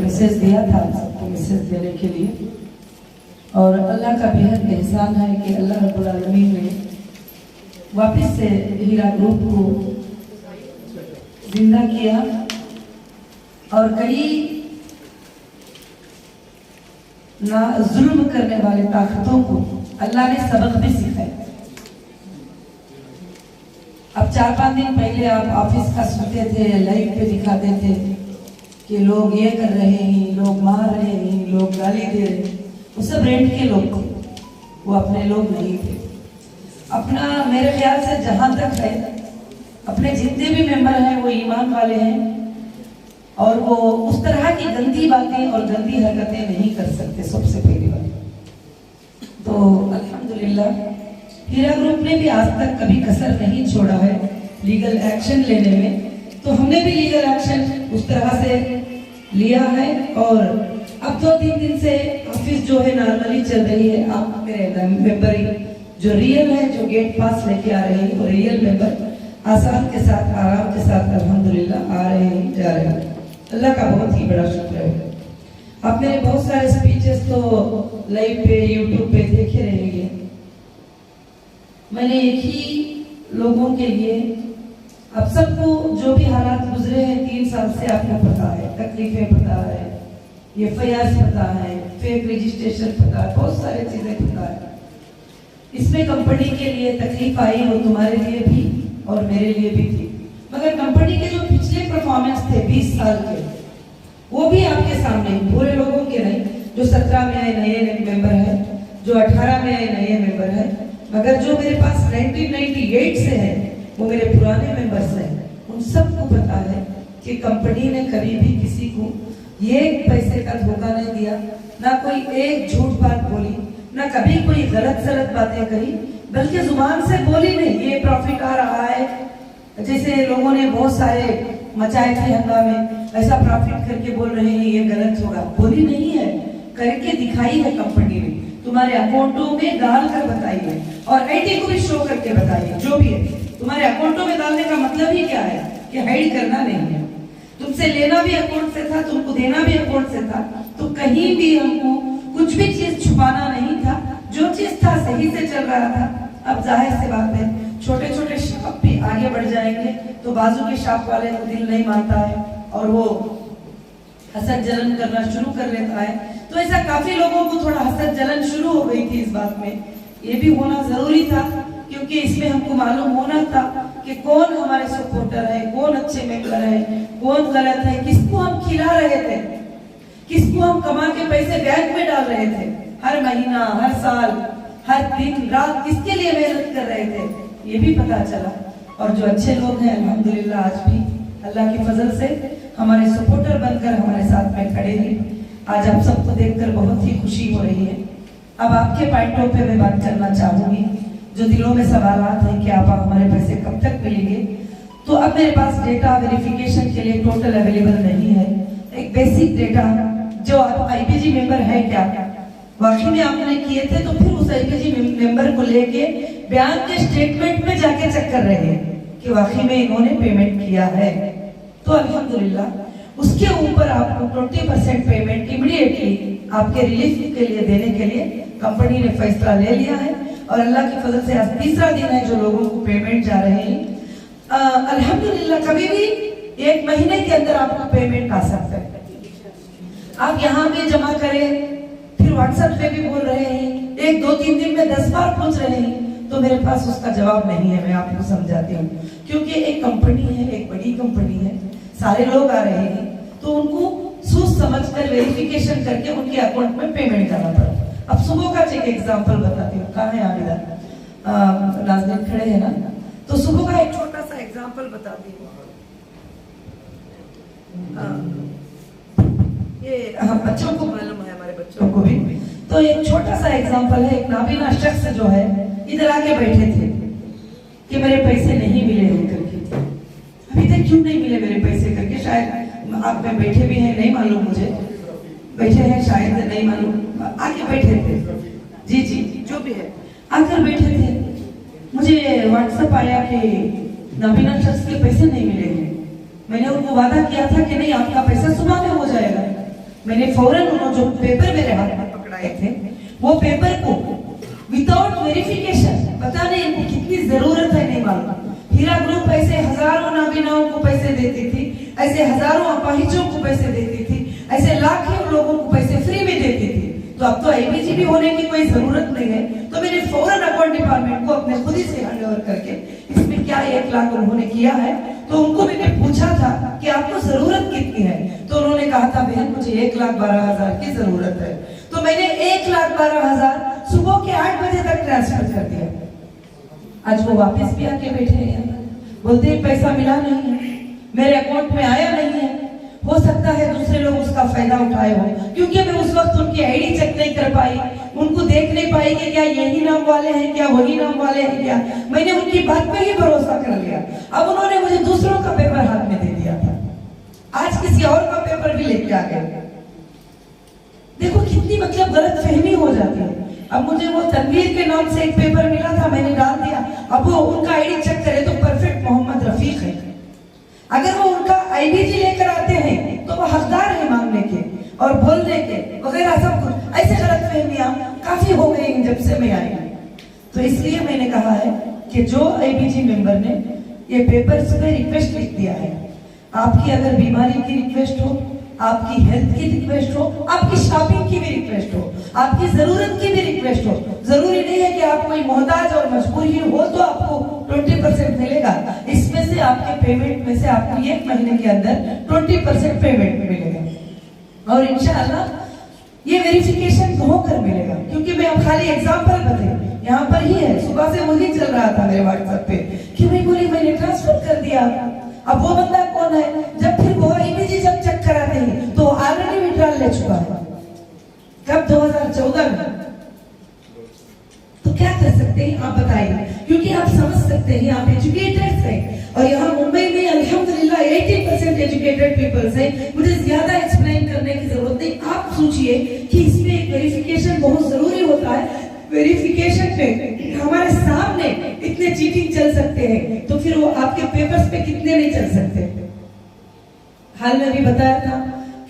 Message दिया था सबको मैसेज देने के लिए। और अल्लाह का बेहद एहसान है कि अल्लाह रब्बुल आलमीन ने वापस से हीरा ग्रुप को जिंदा किया और कई ना जुल्म करने वाले ताकतों को अल्लाह ने सबक भी सिखाया। अब 4-5 दिन पहले आप ऑफिस का सुनते थे, लाइव पे दिखाते थे कि लोग ये कर रहे हैं, लोग मार रहे हैं, लोग गाली दे रहे हैं। वो सब रेंट के लोग थे, वो अपने लोग नहीं थे। अपना मेरे ख्याल से जहां तक है अपने जितने भी मेंबर हैं वो ईमान वाले हैं और वो उस तरह की गंदी बातें और गंदी हरकतें नहीं कर सकते। सबसे पहली बात तो अल्हम्दुलिल्लाह हीरा ग्रुप ने भी आज तक कभी कसर नहीं छोड़ा है लीगल एक्शन लेने में। तो हमने भी लीगल एक्शन उस तरह से लिया है और अब 2-3 दिन से ऑफिस जो है नॉर्मली चल रही है। आप मेरे मेंबर जो रियल है, जो गेट पास लेके आ रहे हैं, वो रियल मेंबर आसान के साथ, आराम के साथ अल्हम्दुलिल्लाह आ रहे हैं, जा रहे हैं। अल्लाह का बहुत ही बड़ा शुक्र है। आप मेरे बहुत सारे स्पीचेस तो लाइव पे यूट्यूब पे देखे रहेंगे। मैंने एक ही लोगों के लिए, अब सबको जो भी हालात गुजरे हैं 3 साल से आपको पता है, तकलीफें पता है, FIR पता है, फेक रजिस्ट्रेशन पता है, बहुत सारी चीजें पता है। इसमें कंपनी के लिए तकलीफ आई, वो तुम्हारे लिए भी और मेरे लिए भी थी। मगर कंपनी के जो पिछले परफॉर्मेंस थे 20 साल के, वो भी आपके सामने, पूरे लोगों के नहीं, जो 17 में आए नए मेंबर है, जो 18 में आए नए मेंबर है, मगर जो मेरे पास 1998 से है वो मेरे पुराने मेंबर्स हैं। उन सबको पता है कि कंपनी ने कभी भी किसी को ये पैसे का धोखा नहीं दिया, ना कोई एक झूठ बात बोली, ना कभी कोई गलत बातें कही, बल्कि जुबान से बोली नहीं ये प्रॉफिट आ रहा है, जैसे लोगों ने बहुत सारे मचाए थे हंगामे, ऐसा प्रॉफिट करके बोल रहे हैं ये गलत होगा, बोली नहीं है, करके दिखाई है कंपनी ने। तुम्हारे अकाउंटों में डाल कर बताइए और आईडी को भी शो करके बताइए। जो भी है तुम्हारे अकाउंटों में डालने का मतलब ही क्या है कि हाइड करना नहीं है। तुमसे लेना भी अकाउंट से था, तुमको देना भी अकाउंट से था, तो कहीं भी हमको कुछ भी चीज छुपाना नहीं था। जो चीज था सही से चल रहा था। अब जाहिर सी बात है छोटे छोटे शॉप भी आगे बढ़ जाएंगे तो बाजू के शॉप वाले को दिल नहीं मानता है और वो हसद जलन करना शुरू कर लेता है। तो ऐसा काफी लोगों को थोड़ा हसद जलन शुरू हो गई थी इस बात में। ये भी होना जरूरी था क्योंकि इसमें हमको मालूम होना था कि कौन हमारे सपोर्टर है, कौन अच्छे मेंबर है, कौन गलत है, किसको हम खिला रहे थे, किसको हम कमा के पैसे बैंक में डाल रहे थे, हर महीना, हर साल, हर दिन रात किसके लिए मेहनत कर रहे थे, ये भी पता चला। और जो अच्छे लोग हैं अल्हम्दुलिल्लाह आज भी अल्लाह की फजल से हमारे सपोर्टर बनकर हमारे साथ में खड़े हैं। आज आप सबको देखकर बहुत ही खुशी हो रही है। अब आपके पॉइंटों पे मैं बात करना चाहूंगी, जो दिलों में सवालात हैं कि आप हमारे पैसे कब तक मिलेंगे। तो अब मेरे पास डेटा वेरिफिकेशन के लिए टोटल अवेलेबल नहीं है। एक बेसिक डेटा जो आप IPG मेंबर है क्या, वाकई में आपने किए थे तो फिर उस IPG मेंबर को लेके बैंक के स्टेटमेंट में जाके चेक कर रहे हैं कि वाकई में इन्होंने पेमेंट किया है। तो अल्हम्दुलिल्लाह उसके ऊपर आपको 20% पेमेंट इमीडिएटली आपके रिलीफ के लिए देने के लिए कंपनी ने फैसला ले लिया है। और अल्लाह की फजल से आज 3रा दिन है जो लोगों को पेमेंट जा रहे हैं। अल्हम्दुलिल्लाह कभी भी 1 महीने के अंदर आपको पेमेंट आ सकता है। आप यहाँ पे जमा करें, फिर व्हाट्सएप पे भी बोल रहे हैं, 1-2-3 दिन में 10 बार पूछ रहे हैं, तो मेरे पास उसका जवाब नहीं है। मैं आपको समझाती हूँ क्योंकि एक कंपनी है, एक बड़ी कंपनी है, सारे लोग आ रहे हैं, तो उनको सोच समझ कर वेरिफिकेशन करके उनके अकाउंट में पेमेंट करना पड़ता। अब सुबह का एक एग्जांपल बताती हूँ। कहाँ है आबिदा, नाज़रीन खड़े हैं ना, तो सुबह का एक छोटा सा एग्जांपल बताती हूँ। ये हम बच्चों को मालूम है, हमारे बच्चों को भी। तो एक छोटा सा एग्जांपल है। एक नाबीना शख्स जो है इधर आके बैठे थे कि मेरे पैसे नहीं मिले हैं करके। अभी तक क्यों नहीं मिले मेरे पैसे करके, शायद आप में बैठे भी हैं, नहीं मालूम मुझे, बैठे हैं शायद, नहीं मालूम, आके बैठे थे। जी जी जो भी है, आकर बैठे थे। मुझे व्हाट्सएप आया कि नाबीना शख्स के पैसे नहीं मिले हैं। मैंने उनको वादा किया था कि नहीं आपका पैसा सुबह में हो जाएगा। मैंने फौरन उन्होंने जो पेपर मेरे हाथ में पकड़ाए थे वो पेपर को विदाउट वेरिफिकेशन, पता नहीं इनको कितनी जरूरत है नहीं मालूम, हीरा ग्रुप ऐसे हजारों नाबीनाओं को पैसे देती थी, ऐसे हजारों अपाहिजों को पैसे देती थी, ऐसे लाखों लोगों को पैसे फ्री में देती थी। तो अब तो आईबीजी होने की कोई जरूरत नहीं है। तो मैंने फौरन अकाउंट डिपार्टमेंट को अपने खुद ही से हैंडओवर करके इसमें क्या 1 लाख उन्होंने किया है। तो उनको मैंने पूछा था कि आपको जरूरत कितनी है, तो उन्होंने कहा था बहन मुझे 1,12,000 की जरूरत है। तो मैंने 1,12,000 सुबह के 8 बजे तक ट्रांसफर कर दिया। आज वो वापस भी आके बैठे हैं, बोलते हैं पैसा मिला नहीं है, मेरे अकाउंट में आया नहीं है। हो सकता है दूसरे लोग उसका फायदा उठाए हो, क्योंकि मैं उस वक्त उनकी आईडी चेक नहीं कर पाई, उनको देख नहीं पाई कि क्या यही नाम वाले हैं, क्या वही नाम वाले हैं, क्या मैंने उनकी बात पे ही भरोसा कर लिया। अब उन्होंने मुझे दूसरों का पेपर हाथ में दे दिया था, आज किसी और का पेपर भी लेके आ गए। देखो कितनी मतलब गलत फहमी हो जाती है। अब मुझे वो तनवीर के नाम से एक पेपर मिला था, मैंने डाल दिया। अब वो उनका आईडी चेक करे तो परफेक्ट मोहम्मद रफीक है। अगर वो उनका आईबीजी लेकर आते हैं तो वो हकदार है मांगने के और बोलने के वगैरह सब कुछ। ऐसे गलत फहमियां काफी हो गई जब से मैं आई। तो इसलिए मैंने कहा है कि जो आईबीजी मेंबर ने ये पेपर्स पे रिक्वेस्ट लिख दिया है, आपकी अगर बीमारी की रिक्वेस्ट हो, आपकी हेल्थ की रिक्वेस्ट हो, आपकी शॉपिंग की भी रिक्वेस्ट हो, आपकी जरूरत की भी रिक्वेस्ट हो, जरूरी नहीं है कि आप कोई मोहताज और मजबूरी हो तो आपको 20% मिलेगा। इसमें से आपके पेमेंट में से आपको 1 महीने के अंदर 20% पेमेंट मिलेगा और इंशाअल्लाह ये वेरिफिकेशन होकर मिलेगा। क्योंकि मैं अब खाली एग्जांपल बताई, यहाँ पर ही है, सुबह से वही चल रहा था मेरे व्हाट्सएप पे कि भाई बोली मैंने ट्रांसफर कर दिया। अब वो बंदा कौन है, जब फिर वो आईबीजी जब चेक कराते हैं तो ऑलरेडी विड्रॉल ले चुका है, कब 2014 में। तो क्या कर सकते हैं आप बताइए, क्योंकि आप समझ सकते हैं आप एजुकेटेड हैं और यहाँ मुंबई में अल्हम्दुलिल्लाह 80% एजुकेटेड पीपल्स हैं। मुझे ज्यादा एक्सप्लेन करने की जरूरत नहीं। आप सोचिए कि इसमें एक वेरिफिकेशन बहुत जरूरी होता है। वेरिफिकेशन पे हमारे सामने इतने चीटिंग चल सकते हैं तो फिर वो आपके पेपर्स पे कितने नहीं चल सकते। हाल में भी बताया था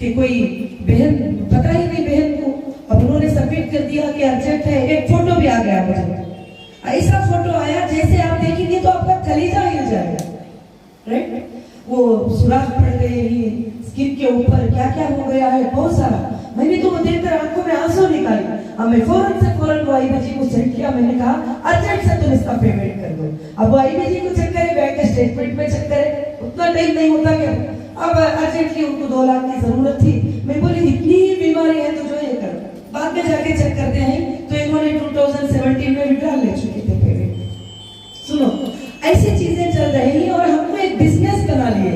कि कोई बहन, पता ही नहीं बहन को, अब उन्होंने सबमिट कर दिया कि अर्जेंट है। एक फोटो भी आ गया मुझे, ऐसा फोटो आया जैसे आप देखेंगे तो आपका कलीजा हिल जाएगा, राइट। वो सुराख पड़ गए ही स्किन के ऊपर, क्या क्या हो गया है बहुत सारा। मैंने तो वो देखकर आंखों में आंसू निकाले। अब मैं फौरन वो आईबीजी को चेक किया, मैंने कहा अर्जेंट से तुम इसका पेमेंट कर दो। अब वो आईबीजी को चेक करे, बैंक स्टेटमेंट में चेक करे, उतना टाइम नहीं होता क्या। अब अर्जेंटली उनको 2 लाख की जरूरत थी। मैं बोली इतनी बीमारी है तो जो ये कर, बाद में जाके चेक करते हैं तो इन्होंने 2017 में विड्रॉल ले चुके थे पेमेंट। सुनो ऐसी चीजें चल रही है और हमको एक बिजनेस बना लिए,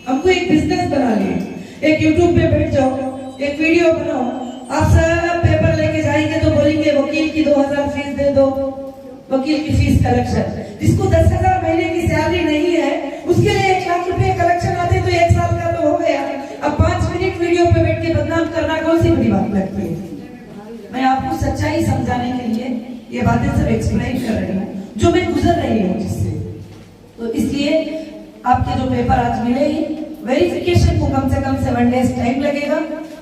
हमको एक बिजनेस बना लिए। एक यूट्यूब पे बैठ जाओ, एक वीडियो बनाओ, आप सब पेपर लेके जाएंगे तो बोलेंगे वकील की 2000 फीस दे दो, वकील की फीस कलेक्शन। जिसको 10,000 महीने की सैलरी नहीं है उसके लिए 1 लाख रुपए कलेक्शन आते तो 1 साल का तो हो गया। अब 5 मिनट वीडियो पे बैठ के बदनाम करना कौन सी बड़ी बात लगती है। मैं आपको सच्चाई समझाने के लिए ये बातें सब एक्सप्लेन कर रही हूँ जो मैं गुजर रही हूँ जिससे। तो इसलिए आपके जो पेपर आज मिले ही, वेरिफिकेशन को कम से कम 7 डेज टाइम लगेगा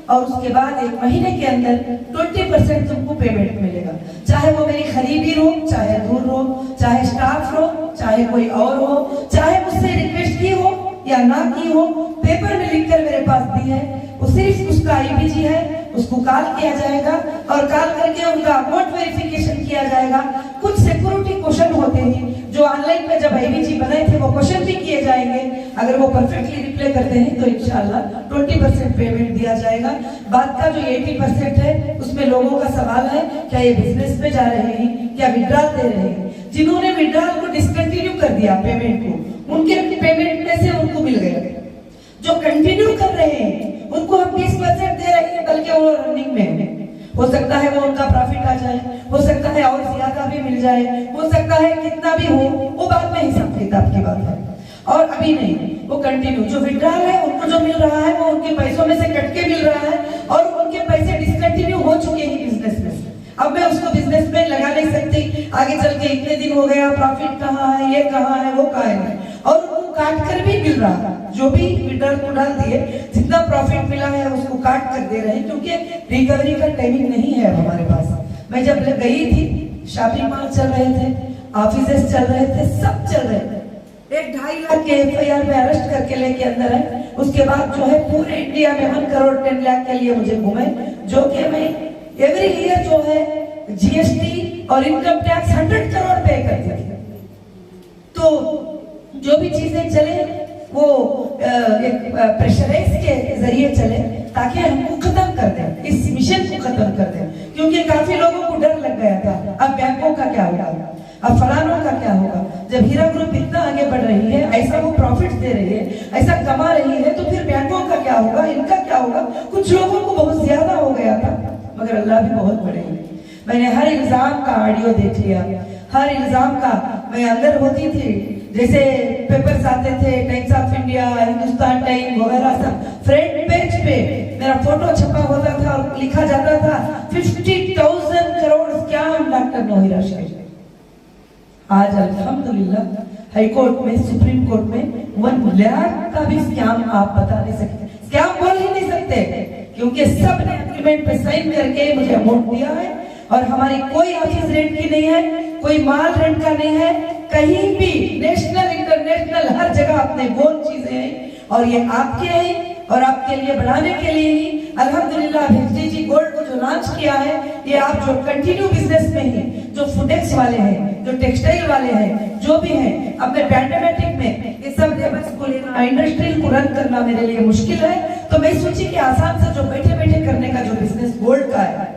और उसके बाद 1 महीने के अंदर 20% तुमको पेमेंट मिलेगा। चाहे वो मेरी खरीदी हो, चाहे दूर हो, चाहे स्टाफ हो, चाहे कोई और हो, चाहे मुझसे रिक्वेस्ट की हो या ना की हो, पेपर में लिखकर मेरे पास दी है। वो सिर्फ उसका आईबीजी है, उसको कॉल किया जाएगा और कॉल करके उनका अकाउंट वेरिफिकेशन किया जाएगा। कुछ सिक्योरिटी क्वेश्चन होते हैं जो ऑनलाइन में जब आईबीजी बनाए थे वो क्वेश्चन भी किए जाएंगे। अगर वो परफेक्टली रिप्लाई करते हैं तो इंशाल्लाह 20% पेमेंट दिया जाएगा। बाद का जो 80% है उसमें लोगों का सवाल है क्या ये बिजनेस में जा रहे हैं, क्या विड्रॉल दे रहे हैं। जिन्होंने विड्रॉल को डिसकंटिन्यू कर दिया पेमेंट को, उनके पेमेंट में से उनको मिल गया। जो कंटिन्यू कर रहे हैं उनको हम 20% दे रहे हैं, बल्कि वो रनिंग में है। हो सकता है वो उनका प्रॉफिट आ जाए, हो सकता है और ज्यादा भी मिल जाए, हो सकता है कितना भी हो, वो बाद में हिसाब किताब की बात है और अभी नहीं। वो कंटिन्यू जो विड्रॉल है उनको जो मिल रहा है वो उनके पैसों में से कट के मिल रहा है और उनके पैसे डिसकंटिन्यू हो चुके हैं बिजनेस में। अब मैं उसको बिजनेस में लगा नहीं सकती, आगे चल के इतने दिन हो गया, प्रॉफिट कहाँ है, ये कहाँ है, वो कहाँ है, और काट कर भी मिल रहा है, जो भी विड्रॉल को डाल दिए जितना प्रॉफिट मिला है उसको काट कर दे रहे हैं, क्योंकि रिकवरी का टाइमिंग नहीं है हमारे पास। मैं जब गई थी, शॉपिंग मॉल चल रहे थे, ऑफिसेस चल रहे थे, सब चल रहे थे। 1-2.5 लाख के FIR में अरेस्ट करके लेके अंदर है। उसके बाद जो है पूरे इंडिया में 1 करोड़ 10 लाख के लिए मुझे घूमे, जो कि मैं एवरी ईयर जो है GST और इनकम टैक्स 100 करोड़ पे करती थी। तो जो भी चीजें चले वो एक प्रेशराइज के जरिए चले, ताकि हमको खत्म कर दें, इस मिशन को खत्म कर दें। क्योंकि काफी लोगों को डर लग गया था, अब बैंकों का क्या होगा, अब फलानों का क्या होगा। जब हीरा ग्रुप इतना आगे बढ़ रही है, ऐसा वो प्रॉफिट दे रही है, ऐसा कमा रही है, तो फिर बैंकों का क्या होगा, इनका क्या होगा। कुछ लोगों को बहुत ज्यादा हो गया था, मगर अल्लाह भी बहुत बड़े हैं। मैंने हर इल्जाम का ऑडियो देख लिया, हर इल्जाम का। मैं अंदर होती थी, जैसे पेपर्स आते थे, times of India, Hindustan time वगैरह, सब फ्रंट पेज पे मेरा फोटो छपा होता था और लिखा जाता था 50,000 करोड़ स्कैम डॉक्टर नोहिरा शेख। आज अल्हम्दुलिल्लाह हाई कोर्ट में, सुप्रीम कोर्ट में 1 लाख का भी स्कैम आप बता नहीं सकते, स्कैम बोल ही नहीं सकते, क्योंकि सब ने एग्रीमेंट पे साइन करके मुझे अमाउंट दिया है। और हमारी कोई ऑफिस रेंट की नहीं है, कोई माल रेंट का नहीं है, कहीं भी नेशनल इंटरनेशनल हर जगह अपने गोल चीजें हैं, और ये आपके हैं और आपके लिए बढ़ाने के लिए ही अल्हम्दुलिल्लाह HDG गोल्ड को जो लॉन्च किया है, ये आप जो कंटिन्यू बिजनेस में ही, जो फूडेक्स वाले हैं, जो टेक्सटाइल वाले हैं, जो भी हैं, अपने पैंडेमिक में ये सब लेबर्स को लेना, इंडस्ट्री को रन करना मेरे लिए मुश्किल है। तो मैं सोची कि आसान से जो बैठे बैठे करने का जो बिजनेस गोल्ड का है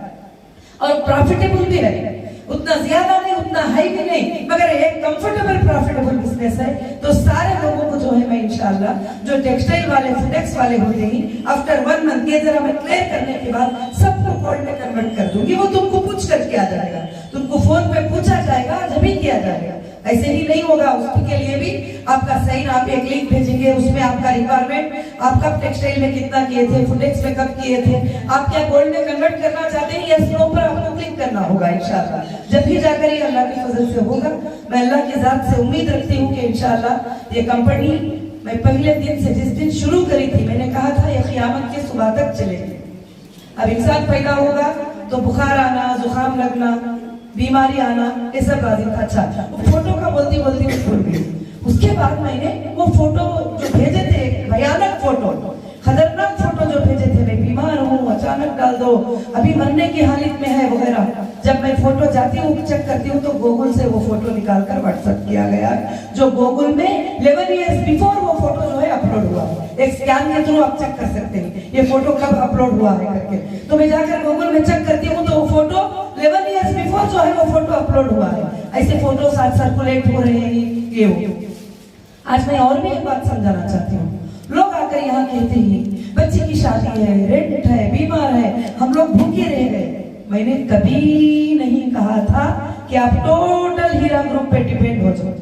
और प्रॉफिटेबल भी है, उतना ज्यादा नहीं, उतना हाई भी नहीं, मगर एक कंफर्टेबल प्रॉफिटेबल बिजनेस है। तो सारे लोगों को जो है मैं इंशाल्लाह, जो टेक्सटाइल वाले फूडेक्स वाले होते हैं, आफ्टर 1 मंथ ये जरा मैं क्लियर करने के बाद सबको गोल्ड में कन्वर्ट कर दूंगी। वो तुमको पूछ करके आ जाएगा, तुमको फोन पे पूछा जाएगा, जब ही किया जाएगा, ऐसे ही नहीं होगा। उसके लिए भी आपका साइन, आप एक लिंक भेजेंगे, उसमें आपका रिक्वायरमेंट, आप कब टेक्सटाइल में कितना किए थे, फूडेक्स में कब किए थे, आप क्या गोल्ड में कन्वर्ट करना चाहते हैं, यस नो पर आपको क्लिक करना होगा इंशाल्लाह। जब भी जाकर ये अल्लाह की फजल से होगा। मैं अल्लाह की जात से उम्मीद रखती हूँ कि इंशाल्लाह ये कंपनी, मैं पहले दिन से जिस दिन शुरू करी थी, मैंने कहा था ये क़यामत की सुबह तक चलेगी। अब इंसान पैदा होगा तो बुखार आना, जुकाम लगना, बीमारी आना, ये सब लाजिम था। अच्छा, वो फोटो का बोलती बोलती मैं भूल गई। उसके बाद मैंने वो फोटो जो भेजे थे, भयानक फोटो, खतरनाक फोटो जो भेजे थे, मैं बीमार हूँ, अचानक डाल दो, अभी मरने की हालत में है वगैरह। जब मैं फोटो जाती हूँ, चेक करती हूँ, तो गूगल से वो फोटो निकालकर व्हाट्सएप किया गया, जो गूगल में 11 इयर्स बिफोर वो फोटो जो है अपलोड हुआ। एक स्कैन के थ्रू आप चेक कर सकते हैं ये फोटो कब अपलोड हुआ है करके। तो मैं जाकर गूगल में चेक करती हूँ, तो वो फोटो 11 इयर्स बिफोर जो है वो फोटो अपलोड हुआ है। ऐसे फोटो साथ सर्कुलेट हो रहे हैं ये हो। आज मैं और भी एक बात समझाना चाहती हूँ। लोग आकर यहाँ कहते हैं बच्चे की शादी है, रेंट है, बीमार है, हम लोग भूखे रह गए। मैंने कभी नहीं कहा था कि आप टोटल हीरा ग्रुप पे डिपेंड हो जाओ।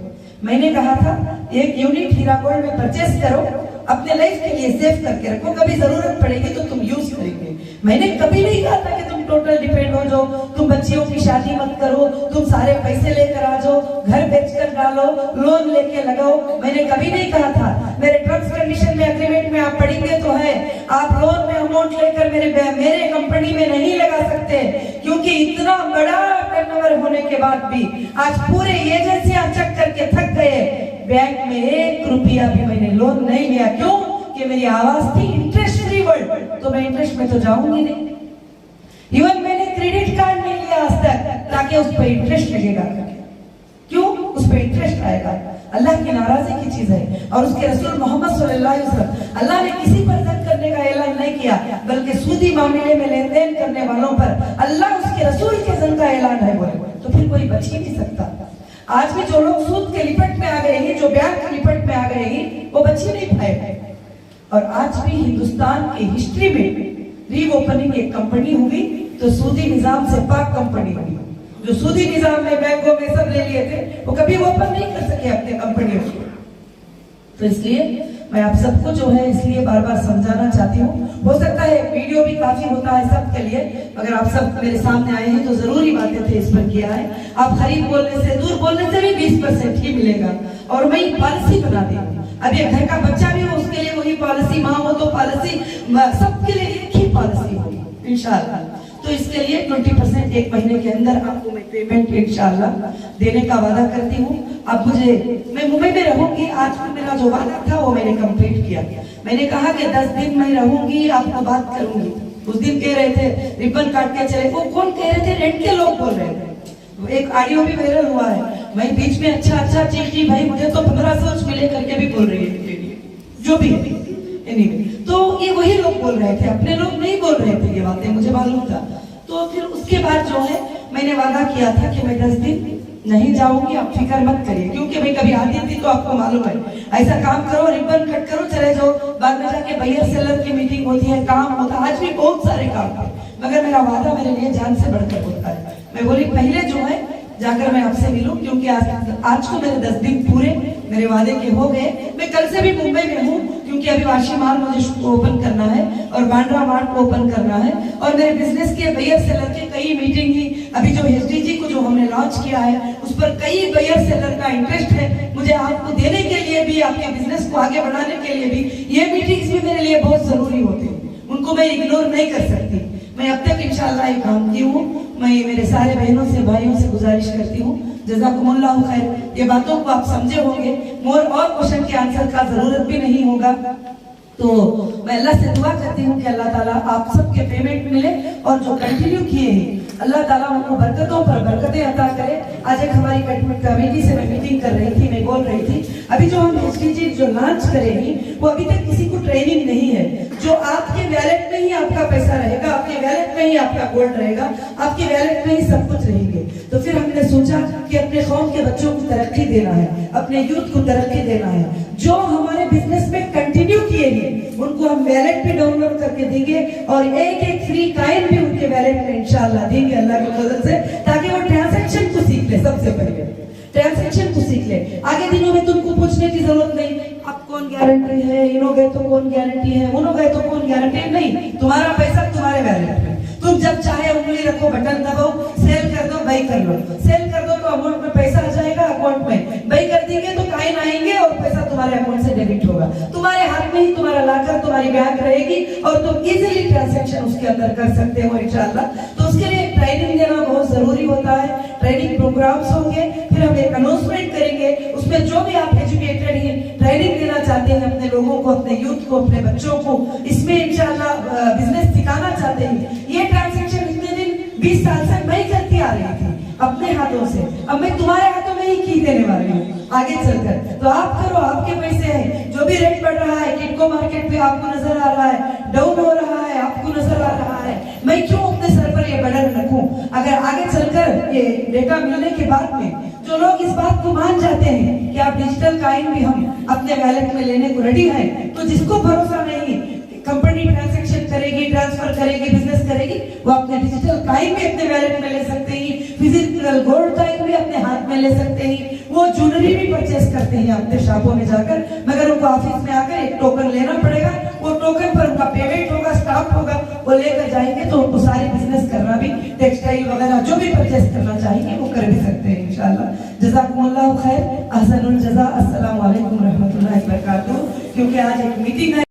मैंने कहा था एक यूनिट हीरा गोल्ड में परचेस करो, अपने लाइफ के लिए सेव करके रखो, कभी जरूरत पड़ेगी तो तुम यूज करेंगे। मैंने कभी नहीं कहा था कि तुम टोटल डिपेंड हो जाओ, तुम बच्चियों की शादी मत करो, तुम सारे पैसे लेकर आ जाओ, घर बेचकर डालो, लोन लेके लगाओ। मैंने कभी नहीं कहा था। मेरे टर्म्स कंडीशन में, एग्रीमेंट में आप पढ़ेंगे तो है, आप लोन में अमाउंट लेकर मेरे कंपनी में नहीं लगा सकते, क्योंकि इतना बड़ा टर्नओवर होने के बाद भी आज पूरे एजेंसियां चेक करके थक गए, बैंक में 1 रुपया भी मैंने लोन नहीं लिया। क्यों? कि मेरी आवाज थी इंटरेस्ट फ्री वर्ल्ड, तो मैं इंटरेस्ट में तो जाऊंगी नहीं। इवन मैंने क्रेडिट कार्ड नहीं लिया आज तक, ताकि उस पर इंटरेस्ट लगेगा। क्यों? उस पर इंटरेस्ट आएगा। अल्लाह की नाराजगी की चीज है, और उसके रसूल मोहम्मद सल्लल्लाहु अलैहि वसल्लम, अल्लाह ने किसी पर जंग करने का ऐलान नहीं किया, बल्कि सूदी मामले में लेन देन करने वालों पर अल्लाह उसके रसूल के जंग का ऐलान है बोले, तो फिर कोई बच ही नहीं सकता। आज भी जो लोग सूद के लिपट में आ गए हैं, जो बैंक के लिपट में आ गए हैं, वो बच ही नहीं पाए। और आज भी हिंदुस्तान की हिस्ट्री में रीओपनिंग एक कंपनी हुई तो सूदी निजाम से पाक कंपनी हुई। जो सूदी निजाम में बैंकों में सब ले लिए थे, वो कभी ओपन नहीं कर सके अपने कंपनियों को। तो इसलिए मैं आप सबको जो है इसलिए बार बार समझाना चाहती हूँ। हो सकता है वीडियो भी काफी होता है सबके लिए, अगर आप सब मेरे सामने आए हैं तो जरूरी बातें थे इस पर किया है। आप खरीद बोलने से, दूर बोलने से भी 20% ही मिलेगा। और मैं पॉलिसी बना दी, अब ये घर का बच्चा भी हो उसके लिए वही पॉलिसी, माँ हो तो पॉलिसी, सबके लिए एक ही पॉलिसी होगी इंशाल्लाह। तो इसके लिए 20% एक महीने के अंदर आपको मैं पेमेंट इंशाल्लाह देने का वादा करती हूँ। अब मैं मुंबई में रहूंगी, आज भी मेरा जो वादा था वो मैंने कंप्लीट किया। मैंने कहा कि 10 दिन मैं रहूंगी, आपको बात करूंगी। उस दिन कह रहे थे रिबन काट के चले, वो कौन कह रहे थे? रेंट के लोग बोल रहे थे। एक ऑडियो भी वायरल हुआ है, मैं बीच में अच्छा चीज भाई मुझे तो 1500 मिले करके भी बोल रही है, जो भी है anyway, तो ये वही लोग बोल रहे थे, अपने लोग नहीं बोल रहे थे ये बातें, मुझे मालूम था। तो फिर उसके बाद जो है मैंने वादा किया था कि मैं 10 दिन नहीं जाऊंगी, आप फिक्र मत करिए, क्योंकि मैं कभी आती थी तो आपको मालूम है, ऐसा काम करो, रिबन कट करो, चले जाओ, बाद में जाके बायर सेलर की मीटिंग होती है, काम होता है, आज भी बहुत सारे काम है, मगर मेरा वादा मेरे लिए जान से बढ़कर होता है। मैं बोली पहले जो है जाकर मैं आपसे मिलूं, क्योंकि आज को मेरे 10 दिन पूरे मेरे वादे के हो गए। मैं कल से भी मुंबई में हूँ, क्योंकि अभी वाशी मार्ट मुझे ओपन करना है और बांद्रा मार्ट को ओपन करना है, और मेरे बिजनेस के बायर सेलर के कई मीटिंग ही, अभी जो एसडीजी को जो हमने लॉन्च किया है उस पर कई बायर सेलर का इंटरेस्ट है। मुझे आपको देने के लिए भी, आपके बिजनेस को आगे बढ़ाने के लिए भी ये मीटिंग्स भी मेरे लिए बहुत जरूरी होती है, उनको मैं इग्नोर नहीं कर सकती। मैं अब तक इंशाल्लाह ये काम की हूँ। मैं मेरे सारे बहनों से भाइयों से गुजारिश करती हूँ, जज़ाकुमुल्लाह खैर, ये बातों को आप समझे होंगे, और क्वेश्चन के आंसर का जरूरत भी नहीं होगा। तो मैं अल्लाह से दुआ करती हूँ कि अल्लाह ताला आप सबके पेमेंट मिले, और जो कंटिन्यू किए हैं अल्लाह ताला उनको बरकतों पर बरकतें अता करे। आज एक हमारी कमेटी से मैं मीटिंग कर रही थी, मैं बोल रही थी अभी जो हम एसडीजी जो लॉन्च करेंगी वो अभी तक किसी को ट्रेनिंग नहीं है। जो आपके वैलेट में ही आपका पैसा रहेगा, आपके वैलेट में ही आपका गोल्ड रहेगा, आपके वैलेट में ही सब कुछ रहेंगे। तो फिर हमने सोचा कि अपने कौम के बच्चों को तरक्की देना है, अपने यूथ को तरक्की देना है। जो हमारे बिजनेस में कंटिन्यू किए हैं उनको हम वैलेट पे डाउनलोड करके देंगे, और एक फ्री कॉइन भी उनके वैलेट में इंशाल्लाह देंगे अल्लाह की मदद से, ताकि वो ट्रांजैक्शन को सीख ले, सबसे पहले ट्रांजैक्शन को सीख ले। आगे दिनों में तुमको पूछने की जरूरत नहीं, अब कौन गारंटी है, इनो गए तो कौन गारंटी है, उनो गए तो कौन गारंटी नहीं, तुम्हारा पैसा तुम्हारे वैलेट में, तुम जब चाहे उंगली रखो, बटन दबाओ, सेल कर दो, बाई कर लो, सेल कर दो तो अकाउंट में पैसा आ जाएगा, अकाउंट में बाई कर देंगे तो कॉइन आएंगे और पैसा तुम्हारे अकाउंट से डेबिट होगा, तुम्हारे हाथ में ही तुम्हारा लाकर तुम्हारी बैंक रहेगी और तुम इजीली ट्रांजैक्शन उसके अंदर कर सकते हो इंशाल्लाह। तो उसके लिए ट्रेनिंग देना बहुत जरूरी होता है, ट्रेनिंग प्रोग्राम्स होंगे, फिर हम एक अनाउंसमेंट करेंगे, उसमें जो भी आप एजुकेटेड हैं, ट्रेनिंग देना चाहते हैं अपने लोगों को, अपने यूथ को, अपने बच्चों को, इसमें इंशाल्लाह बिजनेस सिखाना चाहते हैं, ये ट्रांजैक्शन इतने दिन 20 साल से मैं करती आ रही थी अपने हाथों से, अब मैं तुम्हारे हाथों में ही की देने वाली हूँ आगे चलकर। तो आप करो, आपके पैसे हैं, जो भी रेट बढ़ रहा है किटको मार्केट पे आपको नजर आ रहा है, डाउन हो रहा है आपको नजर आ रहा है, मैं क्यों अपने सर पर ये बर्डन रखूं? अगर आगे चलकर ये डेटा मिलने के बाद में जो लोग इस बात को मान जाते हैं कि आप डिजिटल कॉइन भी हम अपने वैलेट में लेने को रेडी हैं, तो जिसको भरोसा नहीं कंपनी ट्रांजैक्शन करेगी, ट्रांसफर करेगी, बिजनेस करेगी, वो अपने डिजिटल कॉइन भी अपने वैलेट में ले सकते हैं, फिजिकल गोल्ड कॉइन भी अपने हाथ में ले सकते हैं, वो ज्वेलरी भी परचेस करते हैं अपने शॉपों में जाकर, मगर उनको ऑफिस में आकर एक टोकन लेना पड़ेगा, वो टोकन पर उनका पेमेंट होगा, स्टाफ होगा, वो लेकर जाएंगे तो उनको सारे बिजनेस करना भी, टेक्सटाइल वगैरह जो भी परचेस करना चाहेंगे वो कर भी सकते हैं इंशाल्लाह। जज़ाकुमुल्लाह खैर, अहसनुल जज़ा, अस्सलाम वालेकुम रहमतुल्लाहि व बरकातहू। क्योंकि आज एक मीटिंग है।